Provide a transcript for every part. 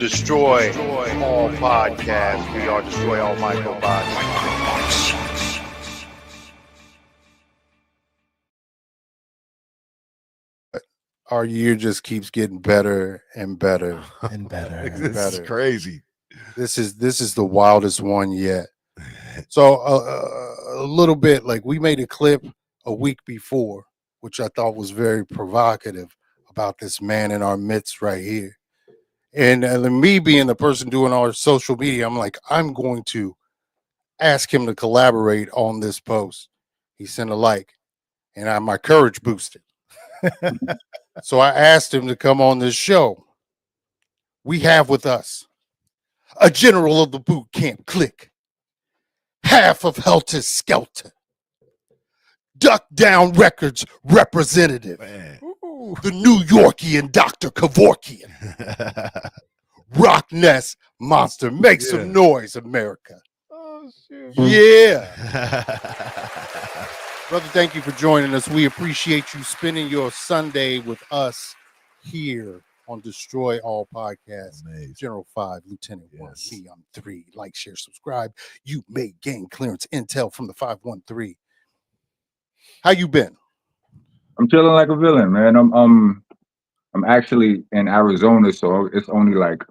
Destroy all podcasts. We are Destroy All Microbots. Our year just keeps getting better and better and better. This is crazy. This is the wildest one yet. So a little bit like we made a clip a week before, which I thought was very provocative about this man in our midst right here. And me being the person doing our social media, I'm like, I'm going to ask him to collaborate on this post. He sent a like, and my courage boosted. So I asked him to come on this show. We have with us a general of the Boot Camp Clik, half of Heltah Skeltah, Duck Down Records representative, the New Yorkian Dr. Kevorkian, Rockness Monsta. Make some noise, America. Oh, shoot. Yeah. Brother, thank you for joining us. We appreciate you spending your Sunday with us here on Destroy All Podcasts. Amazing. General 5, Lieutenant 1, Yes. me, I'm 3. Like, share, subscribe. You may gain clearance intel from the 513. How you been? I'm chilling like a villain, man. I'm actually in Arizona, so it's only like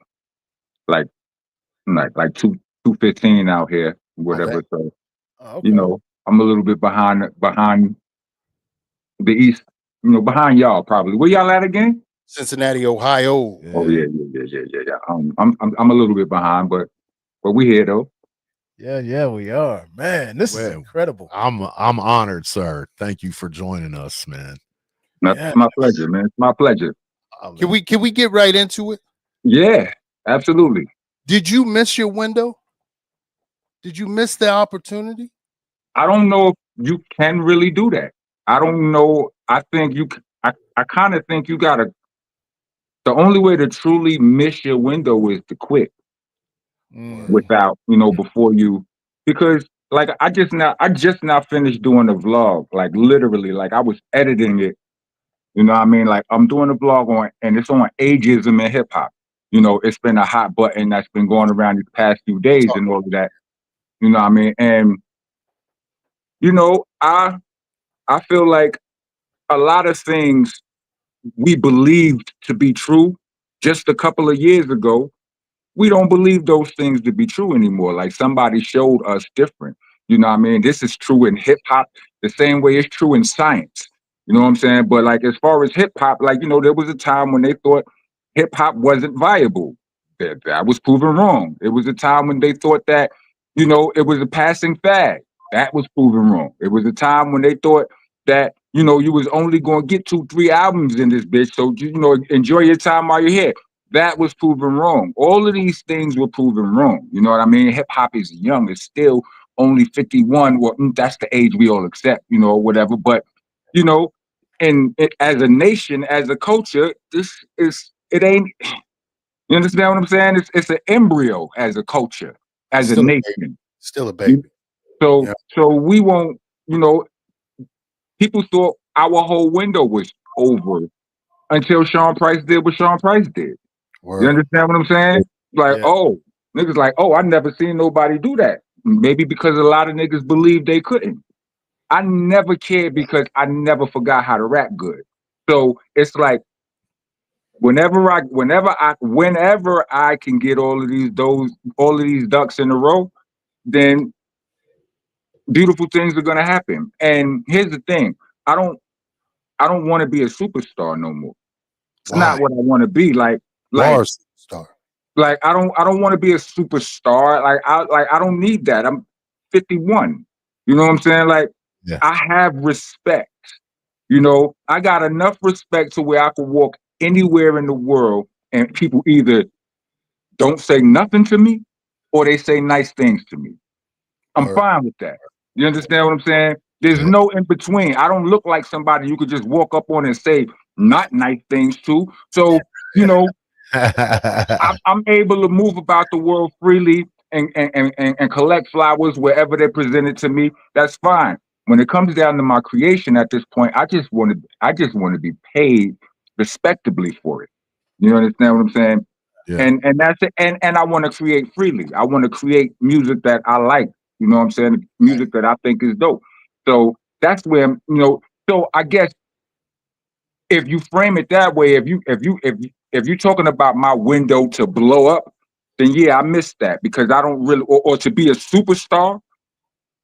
2:15 out here, whatever. Okay. So Okay. you know, I'm a little bit behind the East, behind y'all probably. Where y'all at again? Cincinnati, Ohio. Yeah. Oh yeah. I'm a little bit behind, but we here though. Yeah, we are. Man, this is Well, incredible. I'm honored, sir. Thank you for joining us, man. That's my pleasure, man. It's my pleasure. Can we get right into it? Yeah, absolutely. Did you miss your window? Did you miss the opportunity? I don't know if you can really do that. I don't know. I think I kind of think you gotta. The only way to truly miss your window is to quit without, before you, because like I just now finished doing a vlog, like literally, like I was editing it. You know what I mean? Like I'm doing a vlog and it's on ageism in hip hop. It's been a hot button that's been going around these past few days and all of that. You know what I mean? And I feel like a lot of things we believed to be true just a couple of years ago, we don't believe those things to be true anymore. Like somebody showed us different. You know what I mean? This is true in hip hop the same way it's true in science. You know what I'm saying? But like as far as hip hop, like, there was a time when they thought hip hop wasn't viable. That was proven wrong. It was a time when they thought that, it was a passing fad. That was proven wrong. It was a time when they thought that, you was only going to get 2-3 albums in this bitch. So, enjoy your time while you're here. That was proven wrong. All of these things were proven wrong. You know what I mean? Hip hop is young. It's still only 51. Well, that's the age we all accept, or whatever. But, as a nation, as a culture, it ain't, you understand what I'm saying? It's an embryo as a culture, as a nation. Still a baby. So we won't, people thought our whole window was over until Sean Price did what Sean Price did. Word. You understand what I'm saying? Like, niggas like, I never seen nobody do that. Maybe because a lot of niggas believed they couldn't. I never cared because I never forgot how to rap good. So it's like whenever I can get all of these ducks in a row, then beautiful things are gonna happen. And here's the thing: I don't want to be a superstar no more. It's not what I want to be. Like superstar. Like I don't want to be a superstar. I don't need that. I'm 51. You know what I'm saying? Like I have respect. I got enough respect to where I could walk anywhere in the world and people either don't say nothing to me or they say nice things to me. I'm fine with that. You understand what I'm saying? There's no in between. I don't look like somebody you could just walk up on and say not nice things to. So, I'm able to move about the world freely and collect flowers wherever they're presented to me. That's fine. When it comes down to my creation at this point, I just want to be paid respectably for it. You understand what I'm saying? Yeah. And that's it. And I want to create freely. I want to create music that I like. You know what I'm saying? Music that I think is dope. So that's where, so I guess if you frame it that way, if you're talking about my window to blow up, then yeah, I missed that because I don't really, or to be a superstar,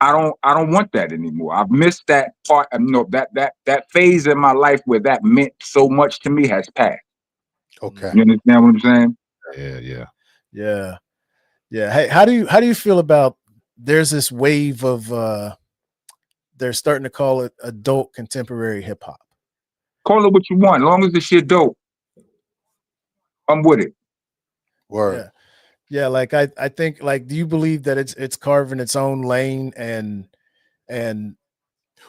I don't want that anymore. I've missed that part. That phase in my life where that meant so much to me has passed. Okay. You understand what I'm saying? Yeah. Yeah. Yeah. Hey, how do you feel about there's this wave of they're starting to call it adult contemporary hip hop. Call it what you want, as long as the shit dope. I'm with it. Word. Yeah. Yeah, like I think, like, do you believe that it's carving its own lane and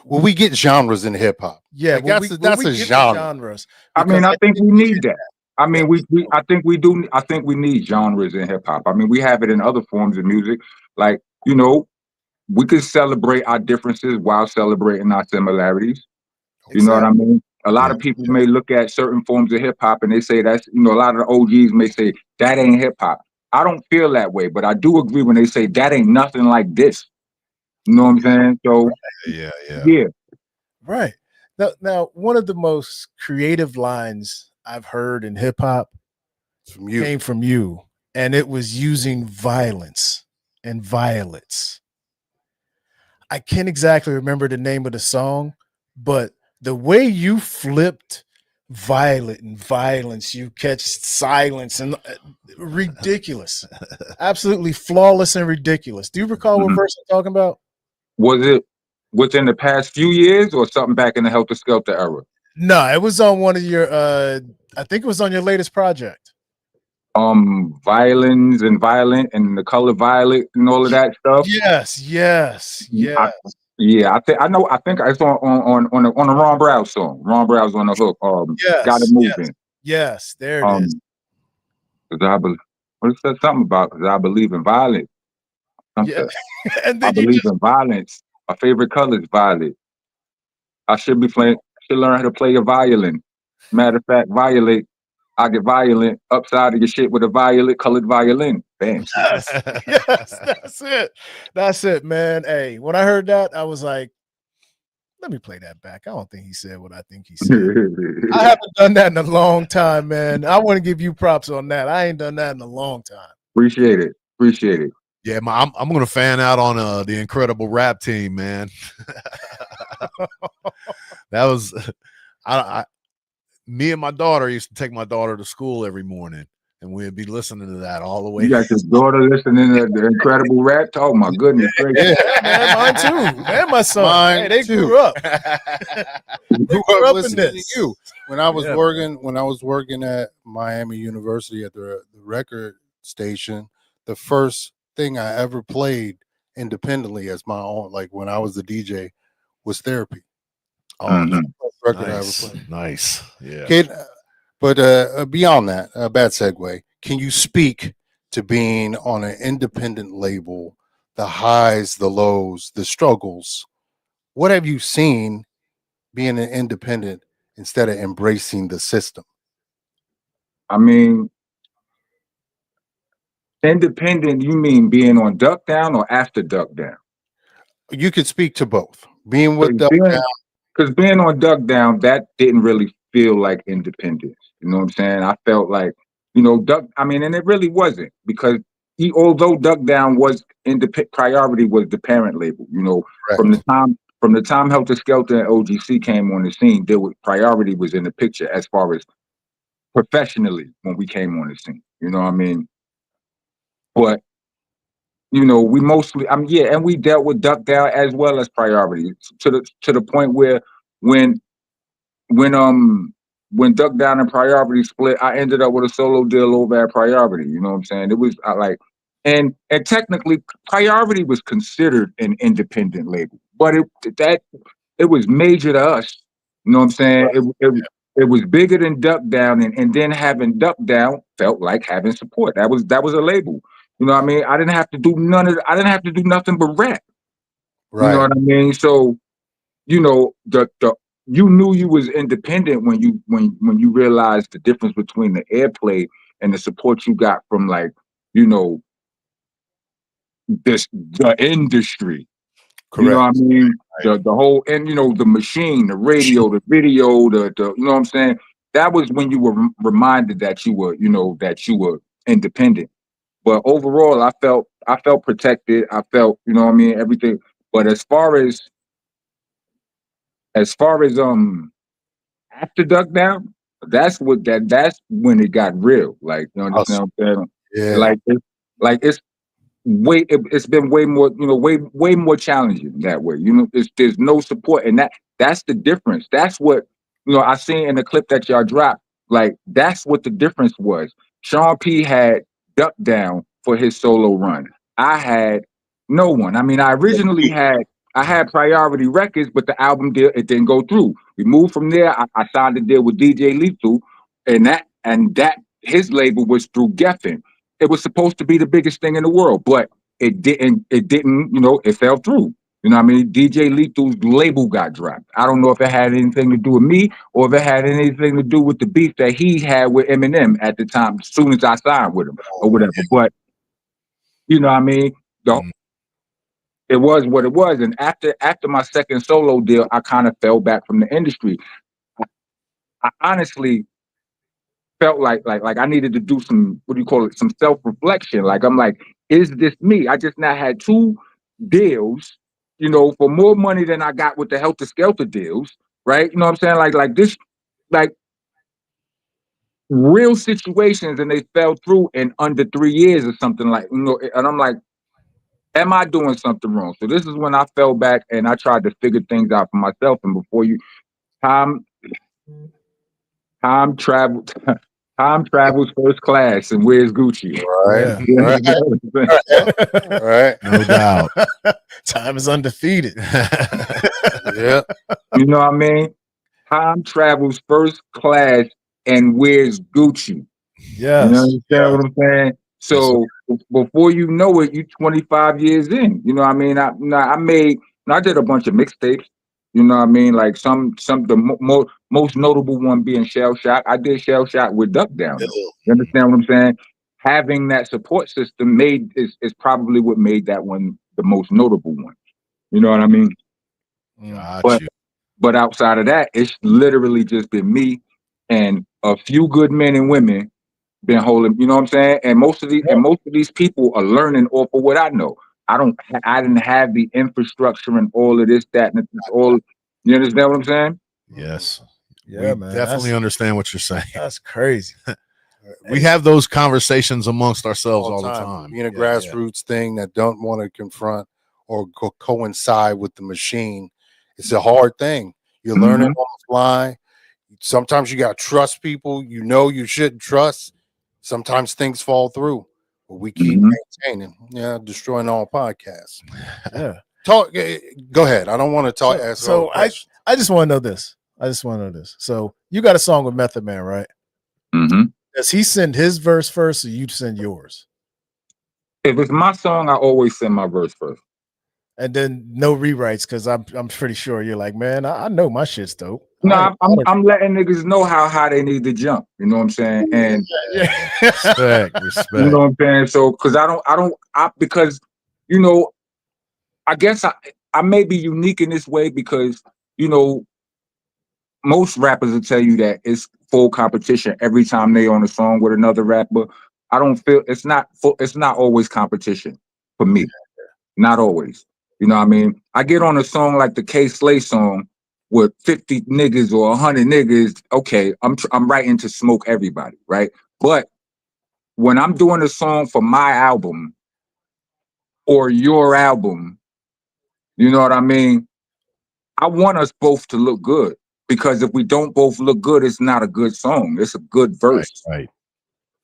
Well, we get genres in hip hop. yeah, Like, when that's we a get the genre. genres. I mean, because I think we need that. I mean, Yeah. I think we do. I think we need genres in hip hop. I mean, we have it in other forms of music. Like, we could celebrate our differences while celebrating our similarities. You know what I mean? A lot of people may look at certain forms of hip hop and they say that's, a lot of the OGs may say that ain't hip hop. I don't feel that way, but I do agree when they say that ain't nothing like this. You know what I'm saying? So yeah. Right. Now, one of the most creative lines I've heard in hip hop From you. came from you, and it was using violence and violets. I can't exactly remember the name of the song, but the way you flipped violet and violence, you catch silence and ridiculous, absolutely flawless and ridiculous. Do you recall what Mhm. verse I'm talking about? Was it within the past few years or something back in the Heltah Skeltah era? No, it was on one of your I think it was on your latest project. Violins and violent and the color violet and all of that stuff. Yes. I know. I think it's on the Ron Brown song. Ron Brown's on the hook. Got it moving. Yes, there it is. Because what is that something about? Because I believe in violence. Yeah. And I then you believe just in violence. My favorite color is violet. I should learn how to play a violin. Matter of fact, violate. I get violent upside of your shit with a violet colored violin. Bam. yes, that's it, man. Hey, when I heard that, I was like, let me play that back. I don't think he said what I think he said. I haven't done that in a long time, man. I want to give you props on that. I ain't done that in a long time. Appreciate it. Yeah, I'm gonna fan out on the incredible rap team, man. That was me and my daughter used to take my daughter to school every morning, and we'd be listening to that all the way. You got your daughter listening to the incredible rap? Oh my goodness gracious. Yeah, man, mine too. And my son. Mine Hey, they too. grew up. Grew grew up up in listening to this. you. When I was Yeah. working at Miami University at the record station, the first thing I ever played independently as my own, like when I was the DJ, was Therapy. Mhm. First record I ever played. Nice. Yeah. But beyond that, a bad segue. Can you speak to being on an independent label, the highs, the lows, the struggles? What have you seen being an independent instead of embracing the system? I mean, independent, you mean being on Duck Down or after Duck Down? You could speak to both. Being with Duck Down, Because being on Duck Down, that didn't really feel like independence. You know what I'm saying? I felt like, and it really wasn't because although Duck Down was Priority was the parent label. From the time Heltah Skeltah and OGC came on the scene, Priority was in the picture as far as professionally when we came on the scene. You know what I mean? But we mostly, and we dealt with Duck Down as well as Priority to the point where when Duck Down and Priority split, I ended up with a solo deal over at Priority. You know what I'm saying? It was and technically Priority was considered an independent label, but it was major to us. You know what I'm saying? It was bigger than Duck Down, and then having Duck Down felt like having support. That was a label. You know what I mean? I didn't have to do nothing but rap. right? You know what I mean? So, you knew you was independent when you realized the difference between the airplay and the support you got from like, you know, the industry. Correct. You know what I mean? The whole, and you know, the machine, the radio, the video, the you know what I'm saying? That was when you were reminded that you were, you know, that you were independent. But overall, I felt protected. I felt, you know what I mean, everything. But as far as after Duck Down, that's when it got real. Like, you understand what I'm saying? Yeah. Like it's it's been way more, you know, way more challenging that way. You know, there's no support, and that's the difference. That's what, you know, I seen in the clip that y'all dropped. Like, that's what the difference was. Sean P had Duck Down for his solo run. I had no one. I mean, I had Priority Records, but the album deal, it didn't go through. We moved from there. I signed a deal with DJ Lethal, and that his label was through Geffen. It was supposed to be the biggest thing in the world, but it didn't, you know, it fell through. You know what I mean? DJ Lethal's label got dropped. I don't know if it had anything to do with me or if it had anything to do with the beef that he had with Eminem at the time, as soon as I signed with him or whatever. But, you know what I mean? It was what it was. And after my second solo deal, I kind of fell back from the industry. I honestly felt like I needed to do some, what do you call it, some self-reflection. Like, I'm like, is this me? I just now had 2 deals, you know, for more money than I got with the Heltah Skeltah deals, right? You know what I'm saying? Like this, like real situations, and they fell through in under 3 years or something, like, you know, and I'm like, am I doing something wrong? So this is when I fell back and I tried to figure things out for myself. And before you, time travel. Time travels first class, and where's Gucci? Right. Yeah. Right. No doubt. Time is undefeated. Yeah. You know what I mean? Time travels first class, and where's Gucci? Yes. You understand what I'm saying? So before you know it, you 25 years in. You know what I mean? I did a bunch of mixtapes. You know what I mean? Like the most notable one being Shell Shock. I did Shell Shock with Duck Down. You understand what I'm saying? Having that support system is probably what made that one the most notable one. You know what I mean? Got you. But outside of that, it's literally just been me and a few good men and women been holding, you know what I'm saying? And most of these people are learning off of what I know. I didn't have the infrastructure and all of this, that, and all. You understand what I'm saying? Yes. Yeah, we man. definitely understand what you're saying. That's crazy. We have those conversations amongst ourselves all the time. Being a grassroots thing that don't want to confront or coincide with the machine, it's a hard thing. You're learning on the fly. Sometimes you got to trust people you know you shouldn't trust. Sometimes things fall through, but we keep maintaining. Yeah, destroying all podcasts. Yeah. Talk. Go ahead. I don't want to talk. So I just want to know this. So you got a song with Method Man, right? Mm-hmm. Does he send his verse first, or you send yours? If it's my song, I always send my verse first. And then no rewrites, because I'm pretty sure you're like, man, I know my shit's dope. No, I'm letting niggas know how high they need to jump. You know what I'm saying? And respect. You know what I'm saying? So, because, you know, I guess I may be unique in this way because, you know, most rappers will tell you that it's full competition every time they on a song with another rapper. I don't feel it's not always competition for me. Not always. You know what I mean? I get on a song like the K Slay song with 50 niggas or 100 niggas. Okay, I'm writing to smoke everybody, right? But when I'm doing a song for my album or your album, you know what I mean? I want us both to look good, because if we don't both look good, it's not a good song. It's a good verse. Right.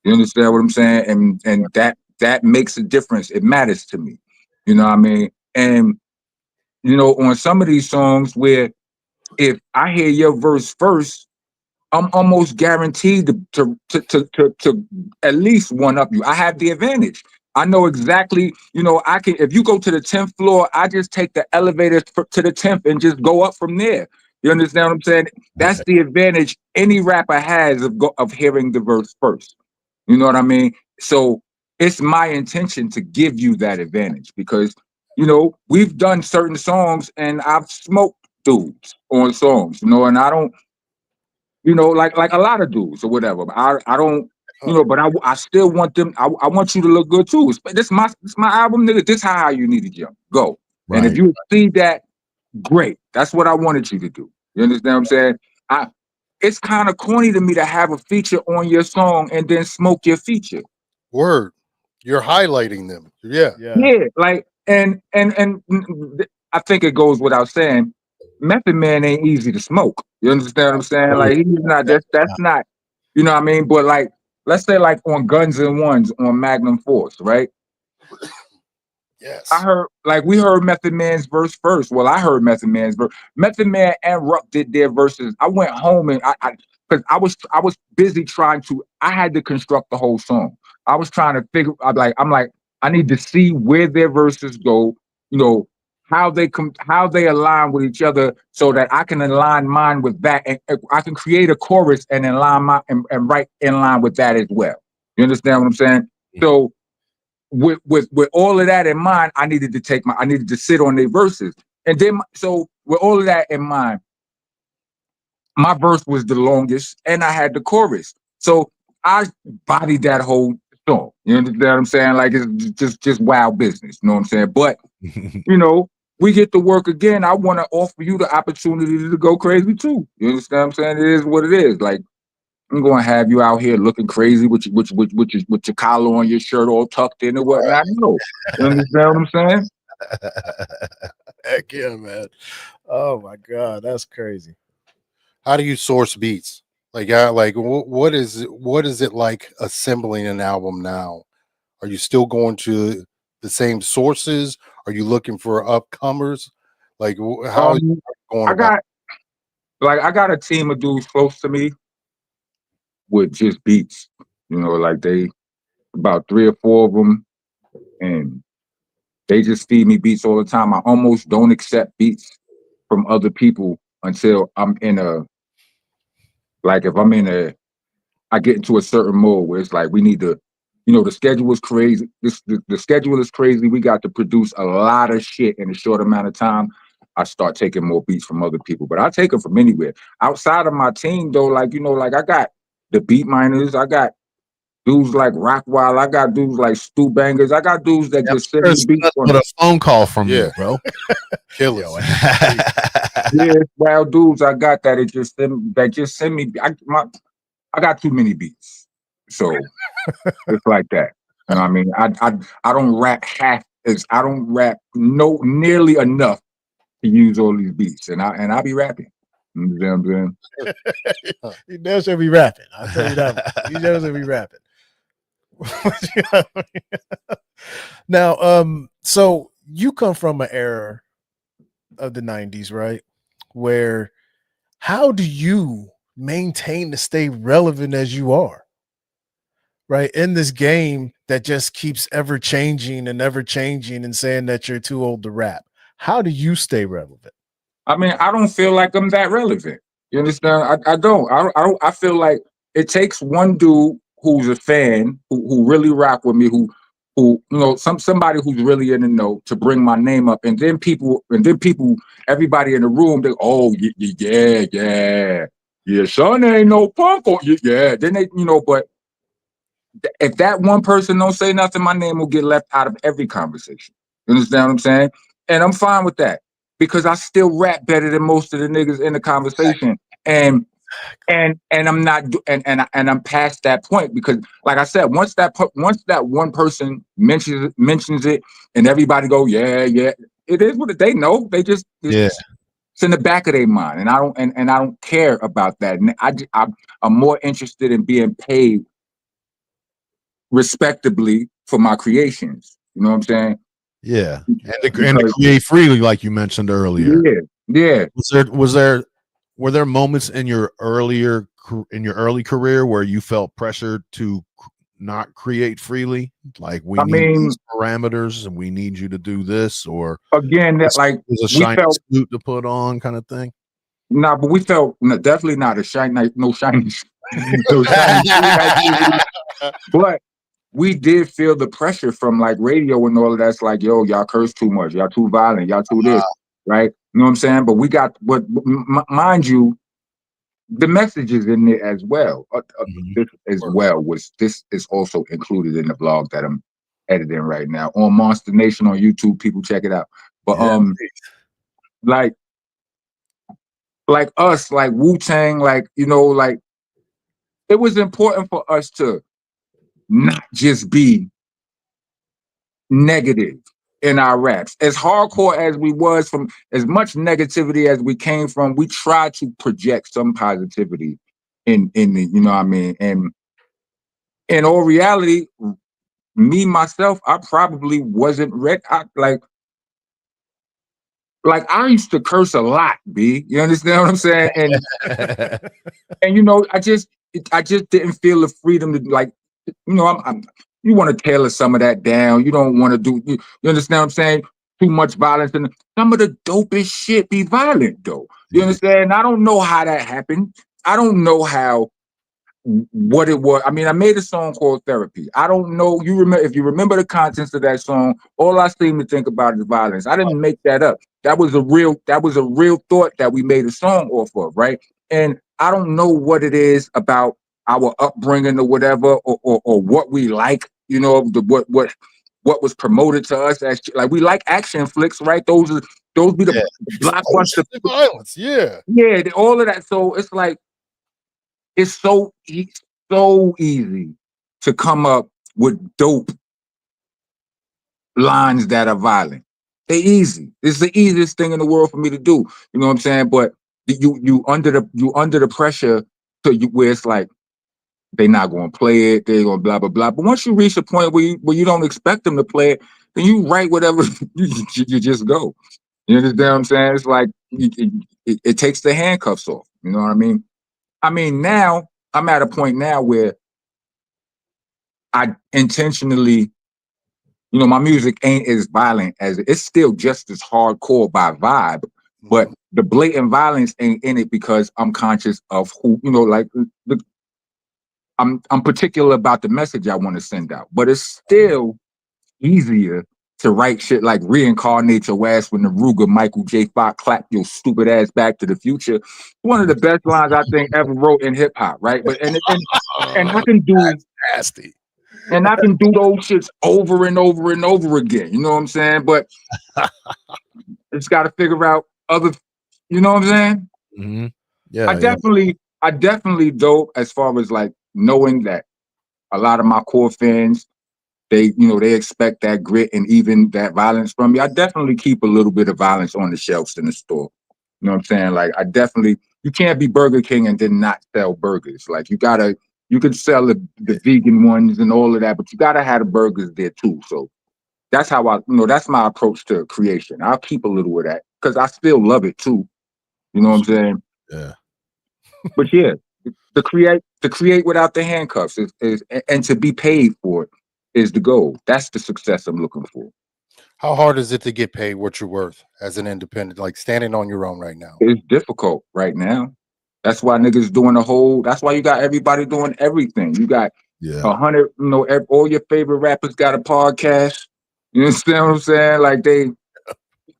You understand what I'm saying? And that makes a difference. It matters to me. You know what I mean? And, you know, on some of these songs where if I hear your verse first, I'm almost guaranteed to at least one up you. I have the advantage. I know exactly, you know, I can, if you go to the 10th floor, I just take the elevator to the 10th and just go up from there. You understand what I'm saying? That's the advantage any rapper has of hearing the verse first. You know what I mean? So it's my intention to give you that advantage because, you know, we've done certain songs and I've smoked dudes on songs, you know, and I don't, you know, like a lot of dudes or whatever. But I don't, you know, but I still want them. I want you to look good too. This my album, nigga. This how you need to jump. Go. And if you see that, great. That's what I wanted you to do. You understand what I'm saying? It's kind of corny to me to have a feature on your song and then smoke your feature. Word. You're highlighting them. Yeah. Yeah, like and I think it goes without saying, Method Man ain't easy to smoke. You understand what I'm saying? Like he's not that's not, you know what I mean? But like, let's say like on Guns and Ones on Magnum Force, right? Yes. I heard like we heard Method Man's verse first. Well, I heard Method Man's verse. Method Man and Ruck did their verses. I went home and I because I was busy trying to. I had to construct the whole song. I was trying to figure. I'm like I need to see where their verses go. You know how they align with each other, so that I can align mine with that, and I can create a chorus and align my and write in line with that as well. You understand what I'm saying? So with all of that in mind, I needed to sit on their verses. And then so with all of that in mind, my verse was the longest and I had the chorus. So I bodied that whole song. You understand what I'm saying? Like it's just wild business. You know what I'm saying? But you know, we get to work again. I want to offer you the opportunity to go crazy too. You understand what I'm saying? It is what it is. Like I'm gonna have you out here looking crazy with your collar on your shirt all tucked in and whatnot. No, you understand what I'm saying? Heck yeah, man. Oh my God, that's crazy. How do you source beats? Like, what is it like assembling an album now? Are you still going to the same sources? Are you looking for upcomers? Like, how is it going about? I got a team of dudes close to me with just beats. You know, like they about 3 or 4 of them, and they just feed me beats all the time. I almost don't accept beats from other people until I'm in a like if I'm in a I get into a certain mode where it's like we need to, you know, the schedule is crazy. The schedule is crazy. We got to produce a lot of shit in a short amount of time. I start taking more beats from other people, but I take them from anywhere. Outside of my team, though, like, you know, like I got the beat miners, I got dudes like Rockwell, I got dudes like Stu Bangers, I got dudes that just send me beats on a phone call from you, bro. Killers. Yeah, wild dudes I got that just send me. I got too many beats, so it's like that. You know what I mean? I don't rap I don't rap nearly enough to use all these beats, and I be rapping. You know what I'm saying? He never should be rapping. I'll tell you that much. He never should be rapping. Now, so you come from an era of the 90s, right? Where how do you maintain to stay relevant as you are, right? In this game that just keeps ever changing and saying that you're too old to rap. How do you stay relevant? I mean, I don't feel like I'm that relevant. You understand? I don't. I feel like it takes one dude who's a fan who really rock with me, who you know, somebody who's really in the know to bring my name up, and then people, everybody in the room, they yeah, son ain't no punk, or yeah. Then they, you know, but if that one person don't say nothing, my name will get left out of every conversation. You understand what I'm saying? And I'm fine with that because I still rap better than most of the niggas in the conversation. And I'm not and I'm past that point because, like I said, once that one person mentions it, and everybody go, yeah, it is what they know. They just it's in the back of their mind, and I don't care about that. And I'm more interested in being paid respectably for my creations. You know what I'm saying? Yeah, and to create freely, like you mentioned earlier. Yeah. Were there moments in your early career where you felt pressured to not create freely? Like we need these parameters and we need you to do this, or again, that like a shiny suit to put on, kind of thing. Nah, but we felt definitely not a shiny, no shiny. So trying to do activity. But we did feel the pressure from like radio and all of that's like, yo, y'all curse too much, y'all too violent, y'all too this, right? You know what I'm saying? But we got, but mind you, the messages in there as well. This as well this is also included in the blog that I'm editing right now on Monster Nation on YouTube. People check it out. But like us, like Wu-Tang, like, you know, like it was important for us to not just be negative in our raps. As hardcore as we was, from as much negativity as we came from, we tried to project some positivity in the, you know what I mean? And in all reality, me myself, I probably wasn't ready. Like I used to curse a lot, B. You understand what I'm saying? And you know, I just didn't feel the freedom to, like, you know, you want to tailor some of that down. You don't want to do, you understand what I'm saying? Too much violence, and some of the dopest shit be violent though. You understand? I don't know how that happened. I don't know what it was. I mean, I made a song called Therapy. I don't know. You remember, if you remember the contents of that song, all I seem to think about is violence. I didn't make that up. That was a real thought that we made a song off of, right? And I don't know what it is about our upbringing or whatever, or what we like, you know, what was promoted to us as, like, we like action flicks, right? Those be the blockbuster violence, yeah, all of that. So it's like, it's so easy to come up with dope lines that are violent. They're easy. It's the easiest thing in the world for me to do. You know what I'm saying? But you under the pressure to where it's like they're not going to play it. They're going to blah blah blah. But once you reach a point where you don't expect them to play it, then you write whatever you just go. You understand what I'm saying? It's like it takes the handcuffs off. You know what I mean? I mean, now I'm at a point now where I intentionally, you know, my music ain't as violent as it's still just as hardcore by vibe, but the blatant violence ain't in it because I'm conscious of who, you know, like I'm particular about the message I want to send out. But it's still easier to write shit like reincarnate your ass when the Ruger Michael J. Fox clap your stupid ass Back to the Future. One of the best lines I think ever wrote in hip hop, right? But and I can do nasty. And I can do those shits over and over and over again. You know what I'm saying? But it's got to figure out other, you know what I'm saying? Mm-hmm. Yeah. I definitely though, as far as like knowing that a lot of my core fans, they expect that grit and even that violence from me. I definitely keep a little bit of violence on the shelves in the store. You know what I'm saying? Like you can't be Burger King and then not sell burgers. Like you could sell the vegan ones and all of that, but you gotta have the burgers there too. So that's how that's my approach to creation. I'll keep a little of that because I still love it too. You know what I'm saying? Yeah. But yeah, to create without the handcuffs is and to be paid for it is the goal. That's the success I'm looking for. How hard is it to get paid what you're worth as an independent, like standing on your own right now? It's difficult right now. That's why niggas doing that's why you got everybody doing everything. You got 100, you know, all your favorite rappers got a podcast. You understand what I'm saying? Like they,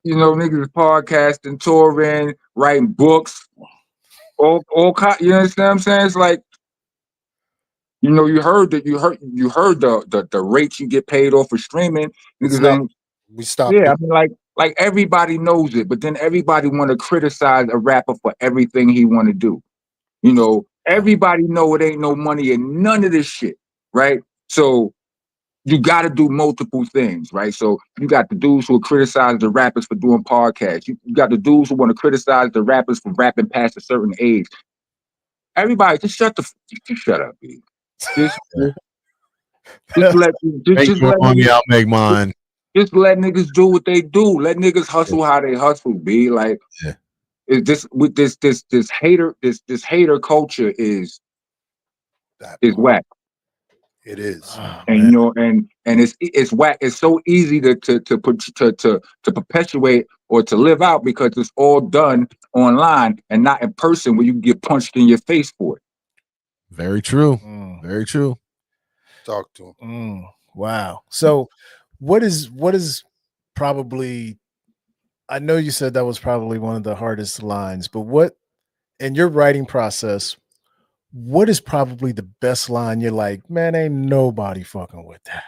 you know, niggas podcasting, touring, writing books, all you understand what I'm saying? It's like, you know, you heard the rates you get paid off for streaming. Niggas ain't, we stopped. Yeah, I mean, like everybody knows it, but then everybody want to criticize a rapper for everything he want to do. You know, everybody know it ain't no money in none of this shit, right? So you got to do multiple things, right? So you got the dudes who criticize the rappers for doing podcasts. You got the dudes who want to criticize the rappers for rapping past a certain age. Everybody, just shut up, B. Just let I'll make mine. Just let niggas do what they do. Let niggas hustle how they hustle, B. Like, it's just with this hater culture is whack. It is, and you know, and it's whack. It's so easy to perpetuate or to live out because it's all done online and not in person where you get punched in your face for it. Very true. Mm, Very true. Talk to him. wow. So what is probably, I know you said that was probably one of the hardest lines, but what in your writing process, what is probably the best line you're like, man, ain't nobody fucking with that?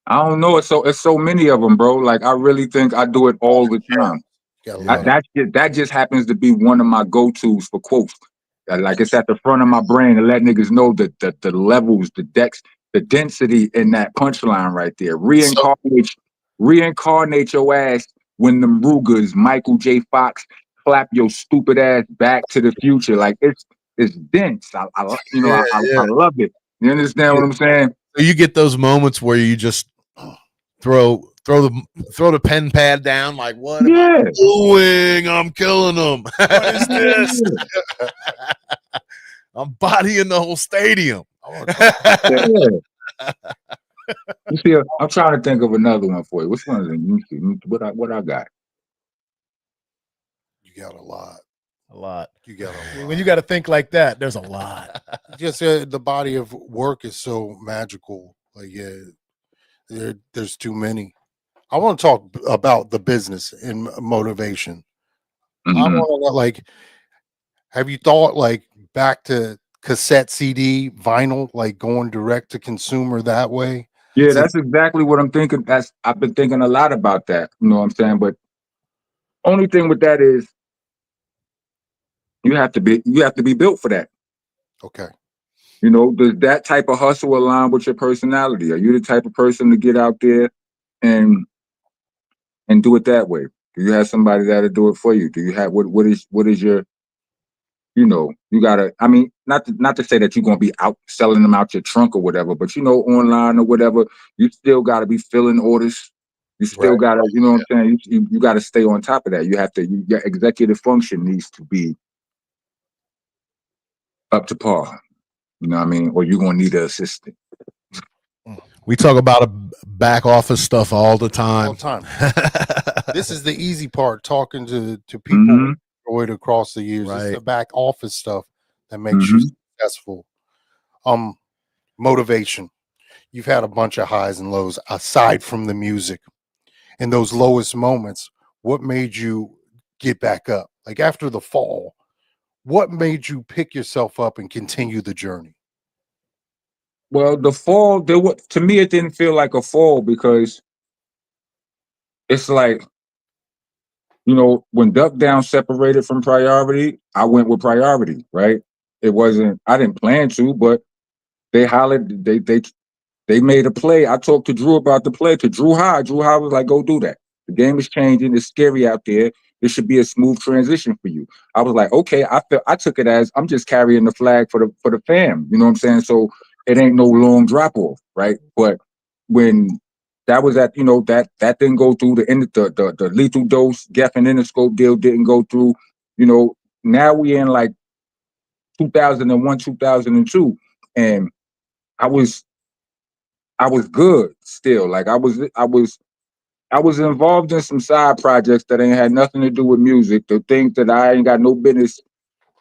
I don't know. It's so many of them, bro. Like I really think I do it all the time. Gotta love it. That just happens to be one of my go-tos for quotes. Like it's at the front of my brain to let niggas know that the levels, the decks, the density in that punchline right there. Reincarnate your ass when them Rugers, Michael J. Fox, clap your stupid ass back to the future. Like it's dense. I love it. You understand what I'm saying? So you get those moments where you just throw the pen pad down, like, what am I doing? I'm killing them. What is this? I'm bodying the whole stadium. You see, I'm trying to think of another one for you. Which one is it? What I got? You got a lot. A lot. You got a lot. When you got to think like that, there's a lot. Just the body of work is so magical. Like, yeah, there's too many. I want to talk about the business and motivation. Mm-hmm. I want to like, have you thought like back to cassette, CD, vinyl, like going direct to consumer that way? Yeah, that's exactly what I'm thinking. I've been thinking a lot about that. You know what I'm saying? But only thing with that is you have to be built for that. Okay. You know, does that type of hustle align with your personality? Are you the type of person to get out there and do it that way? Do you have somebody that'll do it for you? Do you have what is your, you know, you gotta, I mean, not to say that you're gonna be out selling them out your trunk or whatever, but you know, online or whatever, you still gotta be filling orders. You still gotta, you know what I'm saying? You gotta stay on top of that. You have to, your executive function needs to be up to par. You know what I mean? Or you're gonna need an assistant. We talk about back office stuff all the time. All the time. This is the easy part, talking to people enjoyed across the years. It's the back office stuff that makes you successful. Motivation. You've had a bunch of highs and lows aside from the music. In those lowest moments, what made you get back up? Like after the fall, what made you pick yourself up and continue the journey? Well, the fall, to me, it didn't feel like a fall because it's like, you know, when Duck Down separated from Priority, I went with Priority, right? It wasn't, I didn't plan to, but they hollered, they made a play. I talked to Drew about the play, to Drew High. Drew High was like, go do that. The game is changing. It's scary out there. This should be a smooth transition for you. I was like, okay, I took it as I'm just carrying the flag for the fam. You know what I'm saying? So it ain't no long drop off, right? But when that was at, you know, that didn't go through, the Lethal Dose, Geffen Interscope deal didn't go through, you know, now we in like 2001, 2002. And I was good still. Like I was involved in some side projects that ain't had nothing to do with music, the things that I ain't got no business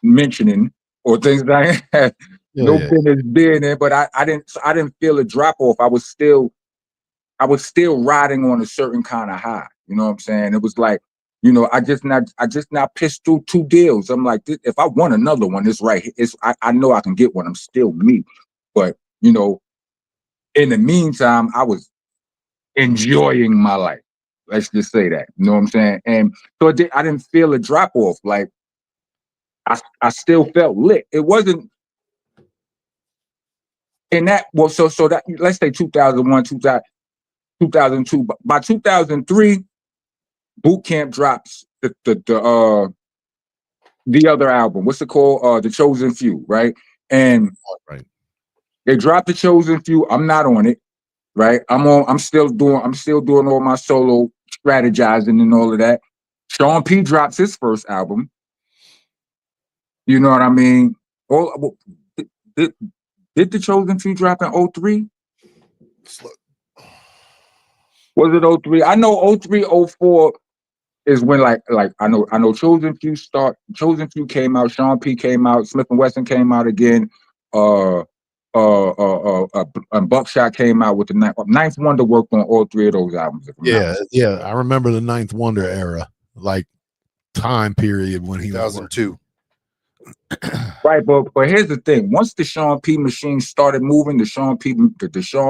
mentioning, or things that I ain't had business being in. But I didn't feel a drop off. I was still riding on a certain kind of high. You know what I'm saying? It was like, you know, I just not pissed through 2 deals. I'm like, if I want another one, it's right. I know I can get one. I'm still me. But you know, in the meantime, I was enjoying my life. Let's just say that. You know what I'm saying? And so I didn't feel a drop off. Like I still felt lit. It wasn't in that. Well, so that, let's say 2001, 2002. By 2003, Boot Camp drops the other album. What's it called? The Chosen Few, right? And they dropped the Chosen Few. I'm not on it. Right. I'm still doing all my solo strategizing and all of that. Sean P drops his first album. You know what I mean? Did the Chosen Few drop in 03? Was it 03? I know 03, 04 is when like I know Chosen Few came out, Sean P came out, Smith and Wesson came out again. and Buckshot came out with the Ninth Wonder worked on all three of those albums. Yeah. I remember the Ninth Wonder era, like time period when he was 2002. Right, but here's the thing: once the Sean P machine started moving, the Sean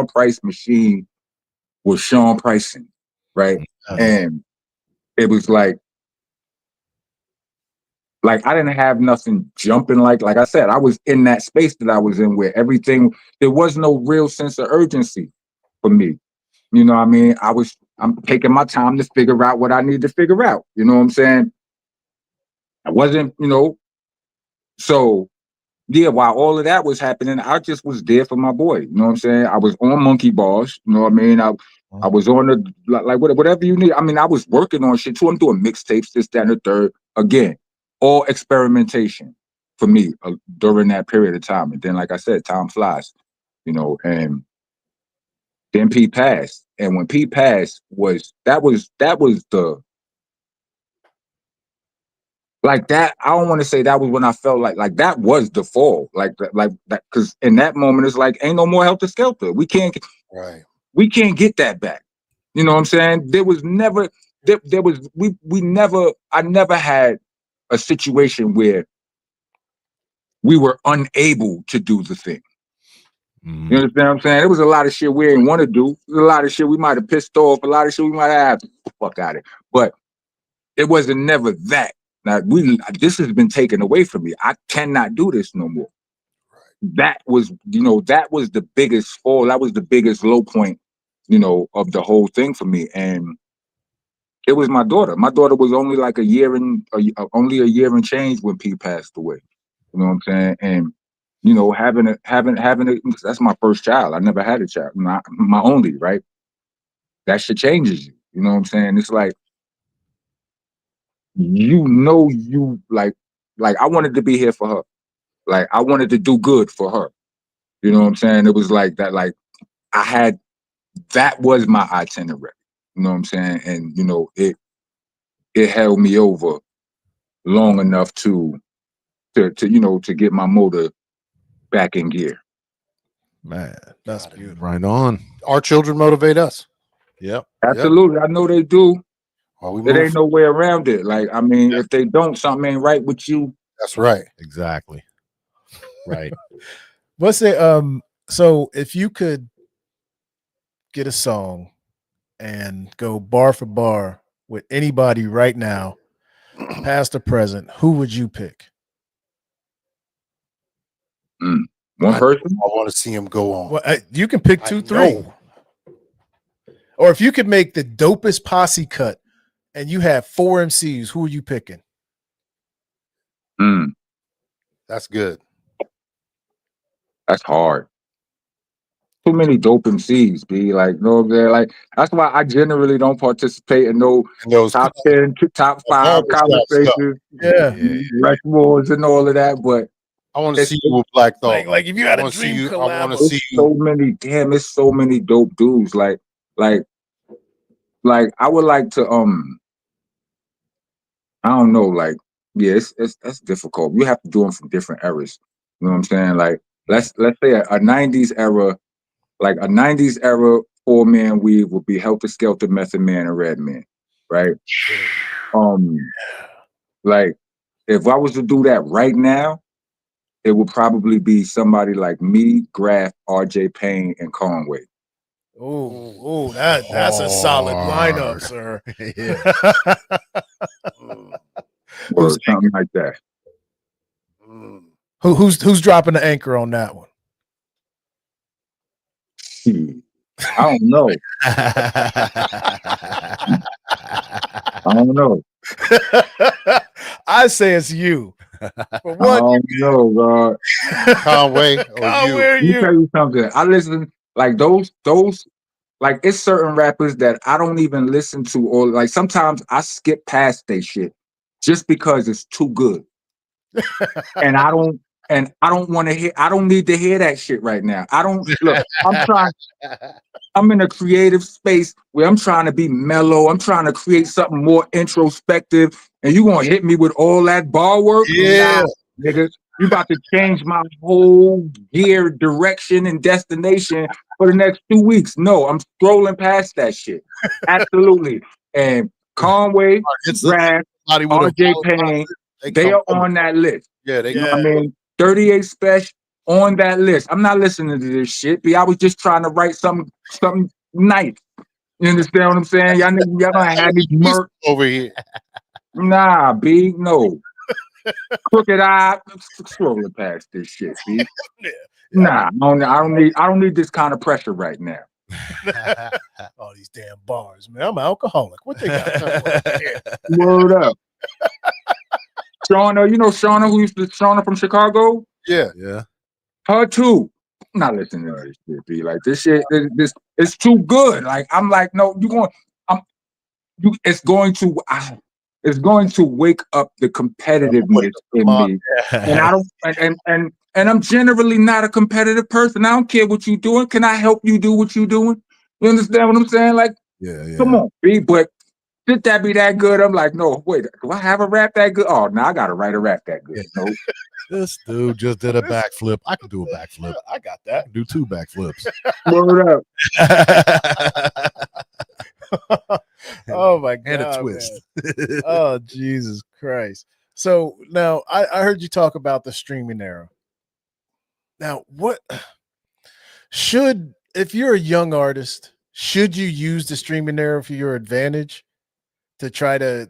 Price machine was Sean pricing, right? And it was like I didn't have nothing jumping. Like I said, I was in that space that I was in where there was no real sense of urgency for me. You know what I mean? I'm taking my time to figure out what I need to figure out. You know what I'm saying? I wasn't, so yeah, while all of that was happening, I just was there for my boy. You know what I'm saying? I was on Monkey Bars. You know what I mean? I was on the, like, whatever you need. I mean, I was working on shit too. I'm doing mixtapes, this, that, and the third. Again, all experimentation for me during that period of time. And then, like I said, time flies, and then P passed. And when P passed that was the, like that, I don't want to say that was when I felt like that was the fall, like that, because in that moment it's like ain't no more Heltah Skeltah. We can't get that back. You know what I'm saying? There was never I never had a situation where we were unable to do the thing. Mm-hmm. You understand what I'm saying? There was a lot of shit we didn't want to do. There was a lot of shit we might have pissed off. A lot of shit we might have fuck out of it. But it wasn't never that. Now this has been taken away from me. I cannot do this no more. That was, that was the biggest fall. That was the biggest low point, of the whole thing for me. And it was my daughter. My daughter was only like only a year and change when P passed away. You know what I'm saying? And having it, that's my first child. I never had a child. My only, right? That shit changes you. You know what I'm saying? It's like, you like I wanted to be here for her. Like I wanted to do good for her. You know what I'm saying? It was like that, like that was my itinerary. You know what I'm saying? And it held me over long enough to get my motor back in gear. Man, that's beautiful. Right on. Our children motivate us. Yep. Absolutely. Yep. I know they do. There ain't no way around it. Like, I mean, if they don't, something ain't right with you. That's right. Exactly. Right. Let's say, so if you could get a song and go bar for bar with anybody right now, past or present, who would you pick? One person? I want to see him go on. Well, you can pick 2, 3. Or if you could make the dopest posse cut and you have 4 MCs, who are you picking? That's good. That's hard. Too many dope MCs, B. Like, they're like, that's why I generally don't participate in those top 10, top 5 conversations. Yeah. Rushmores and all of that. But I want to see you with Black Thought. Like if you had a dream collab, I want to see you. So many, damn, it's so many dope dudes. Like I would like to, I don't know, like, yeah, that's difficult. You have to do them from different eras. You know what I'm saying? Like, let's say a 90s era, like a 90s era 4-man weave would be Heltah Skeltah, Method Man, and Redman, right? Like, if I was to do that right now, it would probably be somebody like me, Graf, RJ Payne, and Conway. Oh, that's a solid lineup, sir. Or something like that. Who's dropping the anchor on that one? I don't know. I don't know. I say it's you. For what? I don't know, God. Conway or you. Let me tell you something. I listen like those like it's certain rappers that I don't even listen to, or like sometimes I skip past their shit just because it's too good. And I don't want to hear, I don't need to hear that shit right now. I don't look, I'm in a creative space where I'm trying to be mellow. I'm trying to create something more introspective. And you gonna hit me with all that bar work? Yeah. Nah, niggas. You about to change my whole gear, direction, and destination for the next 2 weeks. No, I'm scrolling past that shit. Absolutely. And Conway, It's Brad, somebody with a RJ volatile Payne, They they come are from- on that list. Yeah, they Yeah. I mean, 38 Special on that list. I'm not listening to this shit. B, I was just trying to write something nice. You understand what I'm saying? Y'all gonna have me murk. over here. Nah, B, no. Crooked eye, scrolling past this shit, B. Yeah. Nah, I don't need this kind of pressure right now. All these damn bars, man. I'm an alcoholic. What they got? Word up. Shauna, you know Shauna Shauna from Chicago? Yeah. Yeah. Her too. I'm not listening to this shit, B. Like this shit, this it's too good. Like I'm like, no, it's going to wake up the competitiveness in me. And I don't and I'm generally not a competitive person. I don't care what you're doing. Can I help you do what you're doing? You understand what I'm saying? Like, come on, B. But should that be that good? I'm like, no, wait, do I have a rap that good? Oh, no, I gotta write a rap that good. No. This dude just did a backflip. I can do a backflip. I got I that. can do 2 backflips. Word up. Oh my god. And a twist. Man. Oh, Jesus Christ. So now I heard you talk about the streaming era. Now, what should, if you're a young artist, should you use the streaming era for your advantage to try to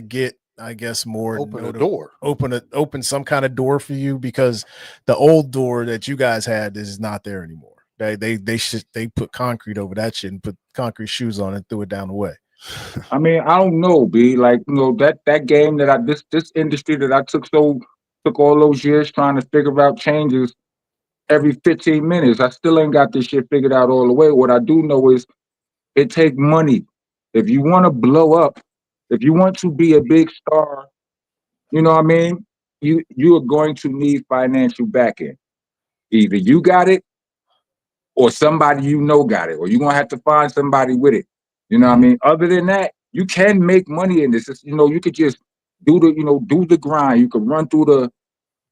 get, I guess, more Open a door. open some kind of door for you, because the old door that you guys had is not there anymore. They put concrete over that shit and put concrete shoes on it and threw it down the way. I mean, I don't know, B. Like, you know, that game that this industry that I took all those years trying to figure out changes every 15 minutes. I still ain't got this shit figured out all the way. What I do know is it takes money. If you want to blow up, if you want to be a big star, you know what I mean? You are going to need financial backing. Either you got it or somebody you know got it, or you're gonna have to find somebody with it. You know what I mean? Other than that, you can make money in this. You know, you could just do the grind. You can run through the,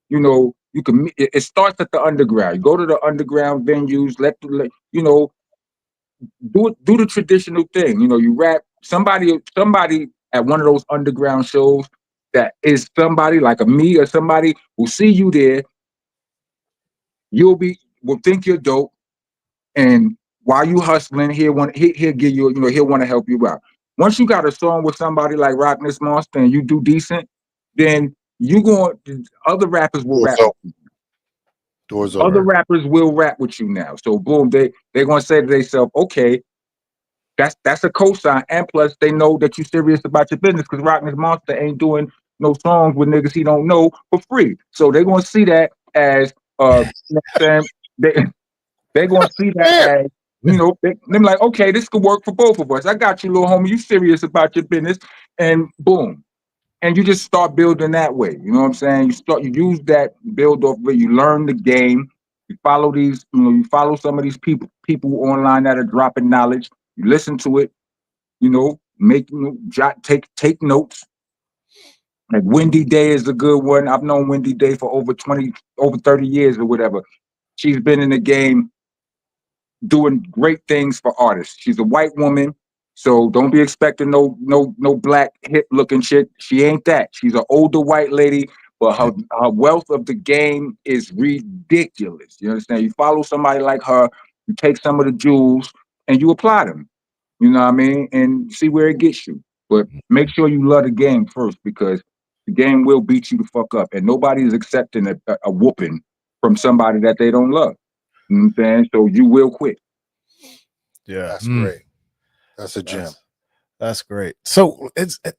you can. It starts at the underground. You go to the underground venues. Do the traditional thing. You know, you rap. Somebody at one of those underground shows that is somebody like a me or somebody will see you there. Will think you're dope. And while you hustling, he'll give you, he'll want to help you out. Once you got a song with somebody like Rockness Monsta and you do decent, then other rappers will rap. Doors Other open. rappers will rap with you now. So boom, they're gonna say to themselves, okay, that's a cosign. And plus they know that you're serious about your business, because Rockness Monsta ain't doing no songs with niggas he don't know for free. So they're gonna see that as you know what I'm saying? They're going to see that as, they're like, okay, this could work for both of us. I got you, little homie. You serious about your business. And boom. And you just start building that way. You know what I'm saying? You use that build off where you learn the game. You follow you follow some of these people online that are dropping knowledge. You listen to it, take notes. Like Wendy Day is a good one. I've known Wendy Day for over 30 years or whatever. She's been in the game doing great things for artists. She's a white woman, so don't be expecting no black hip looking shit. She ain't that. She's an older white lady, but her wealth of the game is ridiculous. You understand? You follow somebody like her, you take some of the jewels and you apply them. You know what I mean? And see where it gets you. But make sure you love the game first, because the game will beat you the fuck up, and nobody is accepting a whooping from somebody that they don't love. You know what I'm saying? So you will quit. Yeah, That's great. That's a gem. That's great. So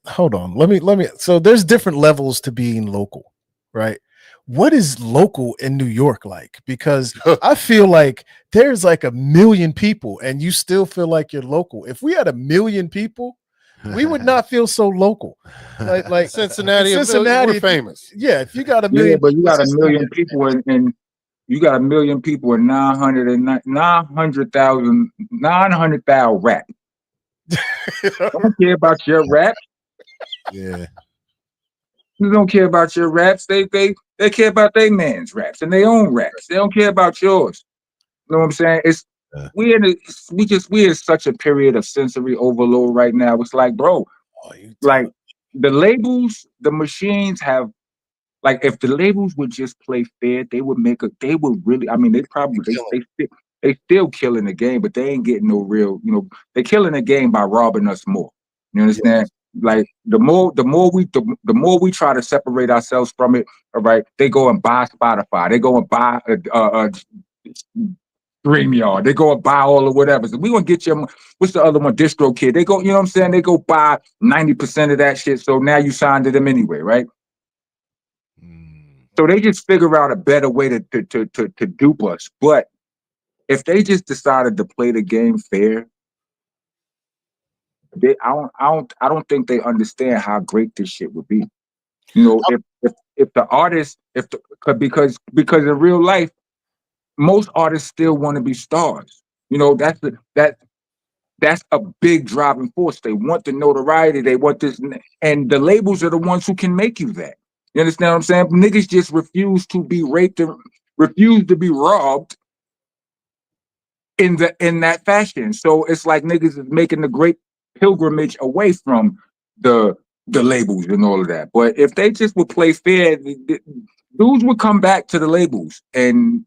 hold on. Let me. So there's different levels to being local, right? What is local in New York like? Because I feel like there's like 1 million people and you still feel like you're local. If we had 1 million people, we would not feel so local. Like Cincinnati, we're famous. Yeah, if you got 1 million, but you got 1 million people and you got 1 million people and 900,000 rap. I don't care about your rap. Yeah. They don't care about your raps. They care about their man's raps and their own raps. They don't care about yours. You know what I'm saying? It's we're in such a period of sensory overload right now. It's like, bro, like the labels, the machines have, like, if the labels would just play fair, they would really, I mean, they still killing the game, but they ain't getting no real, they're killing the game by robbing us more. You understand? Like the more we try to separate ourselves from it, all right, they go and buy Spotify, they go and buy StreamYard, they go and buy all of whatever. So we gonna get you, what's the other one? DistroKid. They go, you know what I'm saying? They go buy 90% of that shit. So now you signed to them anyway, right? So they just figure out a better way to dupe us. But if they just decided to play the game fair, I don't think they understand how great this shit would be. You know, if the artist, because in real life, most artists still want to be stars. You know, that's a big driving force. They want the notoriety. They want this, and the labels are the ones who can make you that. You understand what I'm saying? Niggas just refuse to be raped and refuse to be robbed in that fashion. So it's like niggas is making the great pilgrimage away from the labels and all of that. But if they just would play fair, dudes would come back to the labels and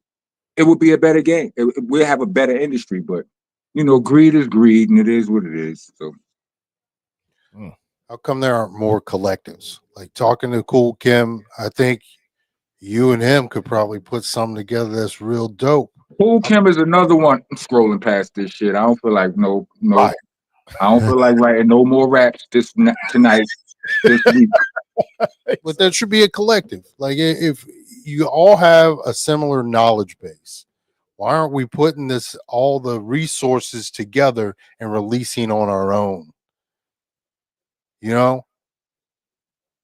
it would be a better game. We'll have a better industry. But greed is greed, and it is what it is. So how come there aren't more collectives? Like talking to Cool Kim, I think you and him could probably put something together that's real dope. Cool Kim is another one. I'm scrolling past this shit. I don't feel like no. Right. I don't feel like writing no more raps tonight, this week. But there should be a collective. Like if you all have a similar knowledge base, why aren't we putting all the resources together and releasing on our own?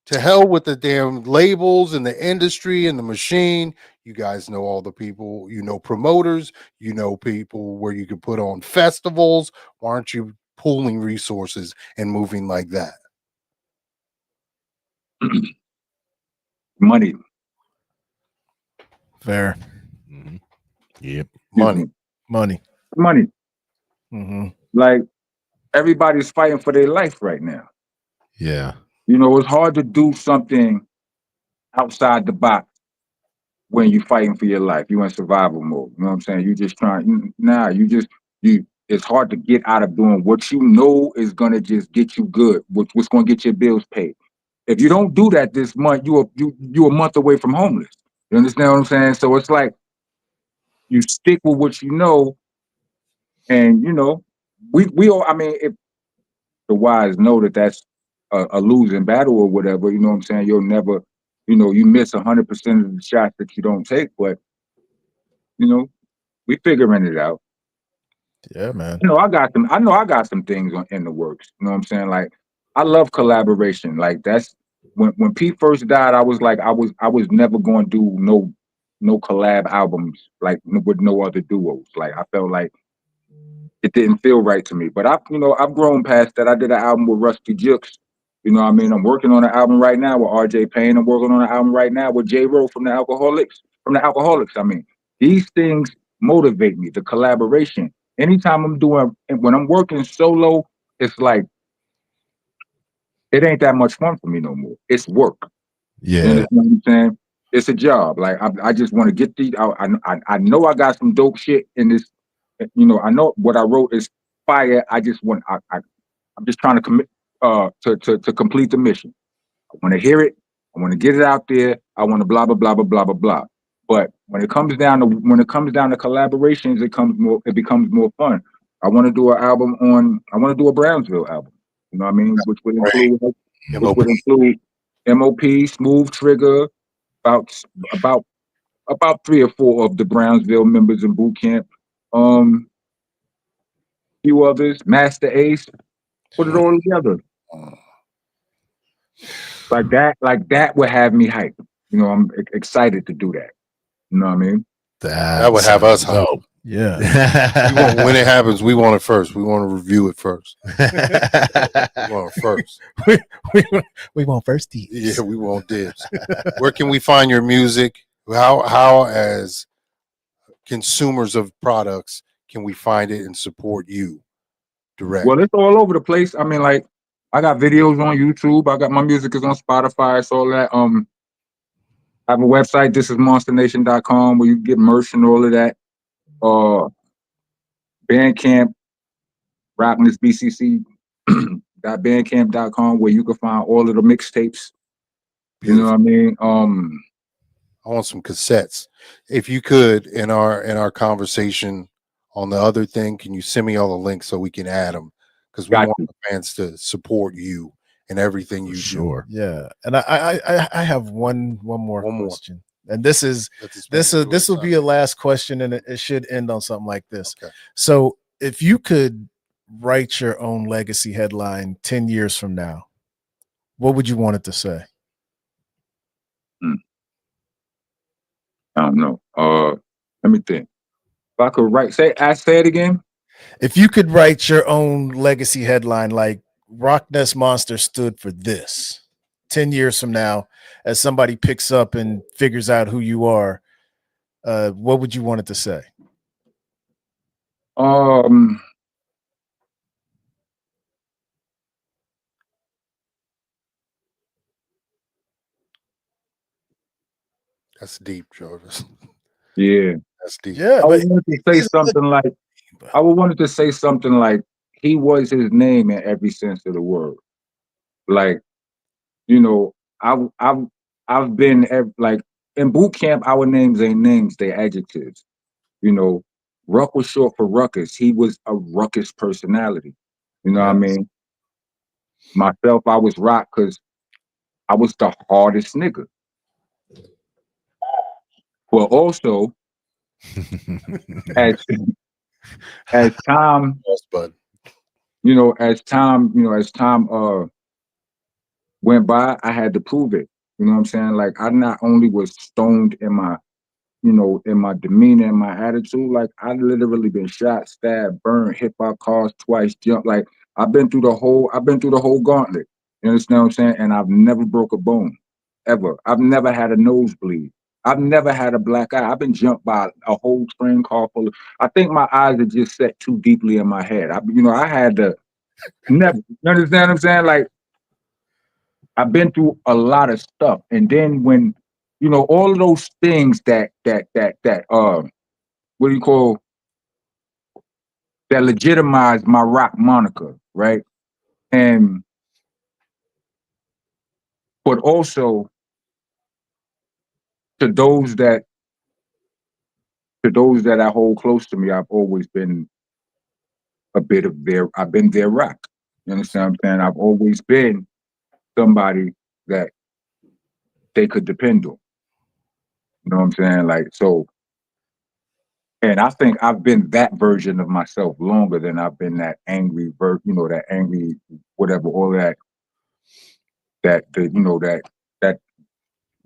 To hell with the damn labels and the industry and the machine. You guys know all the people, promoters, people where you can put on festivals. Why aren't you pooling resources and moving like that? Money. Fair. Mm-hmm. Yep. Money. Mm-hmm. Like everybody's fighting for their life right now. Yeah. It's hard to do something outside the box when you're fighting for your life. You're in survival mode. You know what I'm saying? You just trying. It's hard to get out of doing what is gonna just get you good. What's gonna get your bills paid. If you don't do that this month, you're a month away from homeless. You understand what I'm saying? So it's like you stick with what you know, and we all. I mean, if the wise know that that's a losing battle or whatever, you know what I'm saying? You'll never, you miss 100% of the shots that you don't take, but we figuring it out. Yeah, man. I know I got some things in the works. You know what I'm saying? Like, I love collaboration. Like that's when Pete first died, I was like, I was never going to do no collab albums like with no other duos. Like I felt like it didn't feel right to me. But I've grown past that. I did an album with Rusty Jukes. You know what I mean? I'm working on an album right now with RJ Payne. I'm working on an album right now with J Ro from the Alcoholics. I mean, these things motivate me, the collaboration. Anytime when I'm working solo, it's like, it ain't that much fun for me no more. It's work. Yeah. You understand what I'm saying? It's a job. Like I just want to get these out. I know I got some dope shit in this. I know what I wrote is fire. I just want I'm just trying to commit to complete the mission. I want to hear it. I want to get it out there. I want to blah blah blah blah blah blah blah. But when it comes down to collaborations, it becomes more fun. I want to do a Brownsville album. You know what I mean? Which would include MOP, Smooth Trigger, about 3 or 4 of the Brownsville members in Boot Camp. Few others, Master Ace, put it all together. Like that would have me hyped. I'm excited to do that. You know what I mean? That would have us hyped. Yeah. When it happens, we want it first. We want to review it first. We want it first. we want first dibs. Yeah, we want dibs. Where can we find your music? How as consumers of products can we find it and support you directly? Well, it's all over the place. I mean, like, I got videos on YouTube. I got my music is on Spotify. It's all that. I have a website, thisismonsternation.com, where you can get merch and all of that. Bandcamp, rocknessbcc.bandcamp.com, where you can find all of the mixtapes. You know what I mean? I want some cassettes. If you could, in our conversation on the other thing, can you send me all the links so we can add them? Because we want the fans to support you and everything you do. Yeah, and I have one more question, and this will be a last question, and it should end on something like this. Okay. So, if you could write your own legacy headline 10 years from now, what would you want it to say? I don't know. Let me think. If I could say it again. If you could write your own legacy headline, like Rockness Monsta stood for this 10 years from now, as somebody picks up and figures out who you are, what would you want it to say? That's deep, Jordan. Yeah, that's deep. Yeah, I would want to say something like, he was his name in every sense of the word. Like, you know, I've been like in boot camp. Our names ain't names; they adjectives. You know, Ruck was short for ruckus. He was a ruckus personality. You know what I mean? Myself, I was Rock because I was the hardest nigga. But also, as time, as time went by, I had to prove it. You know what I'm saying? Like, I not only was stoned in my demeanor and my attitude, like, I literally been shot, stabbed, burned, hit by cars twice, jumped. Like, I've been through the whole gauntlet. You understand what I'm saying? And I've never broke a bone, ever. I've never had a nosebleed. I've never had a black eye. I've been jumped by a whole train car full of. I think my eyes are just set too deeply in my head. I had to never. You understand what I'm saying? Like, I've been through a lot of stuff, and then when, all of those things that what do you call, that legitimize my Rock moniker, right? And but also to those that I hold close to me, I've always been I've been their Rock. You understand what I'm saying? I've always been somebody that they could depend on. You know what I'm saying? Like, so, and I think I've been that version of myself longer than I've been that angry that angry, whatever, all that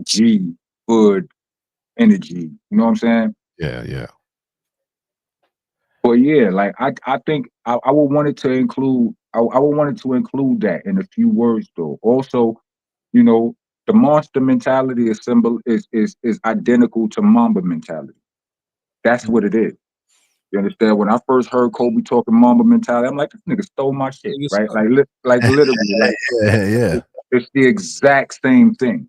G hood energy. You know what I'm saying? Yeah. But yeah, like, I think I would want it to include that in a few words though. Also, the monster mentality is identical to Mamba mentality. That's what it is. You understand? When I first heard Kobe talking Mamba mentality, I'm like, this nigga stole my shit, right? Like literally, like, Yeah. it's the exact same thing.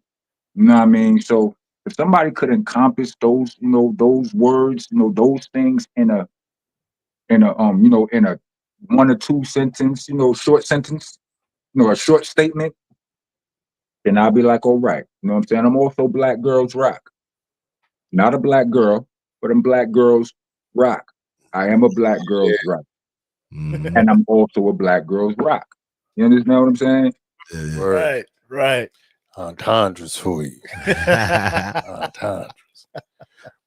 You know what I mean? So if somebody could encompass those, those words, those things in a in a 1 or 2 sentence, short sentence, a short statement, then I'll be like, all right. You know what I'm saying? I'm also Black Girls Rock. Not a black girl, but I'm Black Girls Rock. I am a Black Girls Rock. Mm-hmm. And I'm also a Black Girls Rock. You understand what I'm saying? Right. Entendres for you. Entendres.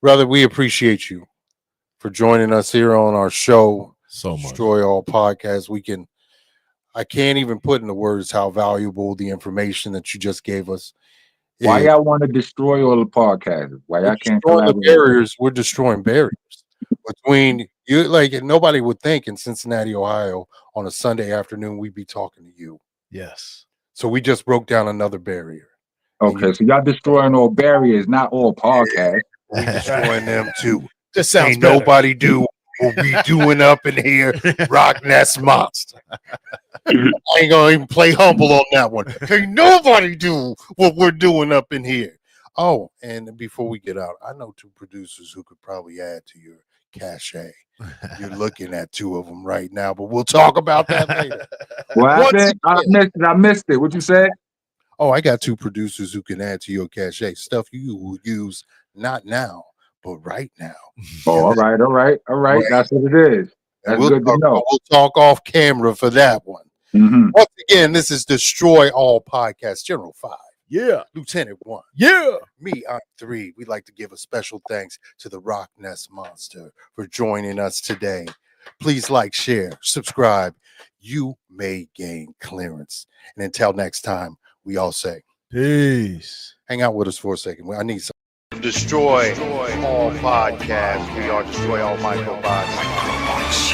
Brother, we appreciate you for joining us here on our show. So much. Destroy All Podcast. I can't even put into words how valuable the information that you just gave us. Why y'all want to destroy all the podcasts? Why y'all can't collaborate? The barriers? We're destroying barriers. between you, like nobody would think in Cincinnati, Ohio, on a Sunday afternoon we'd be talking to you. Yes. So we just broke down another barrier. Okay, so y'all destroying all barriers, not all podcasts. We destroying them too. Just sounds Ain't better. nobody do what we doing up in here. Rockness Monsta. I ain't gonna even play humble on that one. Can't nobody do what we're doing up in here. Oh, and before we get out, I know 2 producers who could probably add to your cachet. You're looking at 2 of them right now, but we'll talk about that later. What Once happened? I again- missed it. What you said? Oh, I got 2 producers who can add to your cachet. Stuff you will use not now, but right now. Oh, all right. Right. That's what it is. And That's good to know. we'll talk off camera for that one. Mhm. Once again, this is Destroy All Podcast, General 5, Yeah. Lieutenant 1. Yeah. Me, I'm 3. We'd like to give a special thanks to the Rockness Monsta for joining us today. Please like, share, subscribe. You may gain clearance. And until next time, we all say, Peace. hang out with us for a second. I need some. Destroy all podcasts. We are Destroy All Microbots.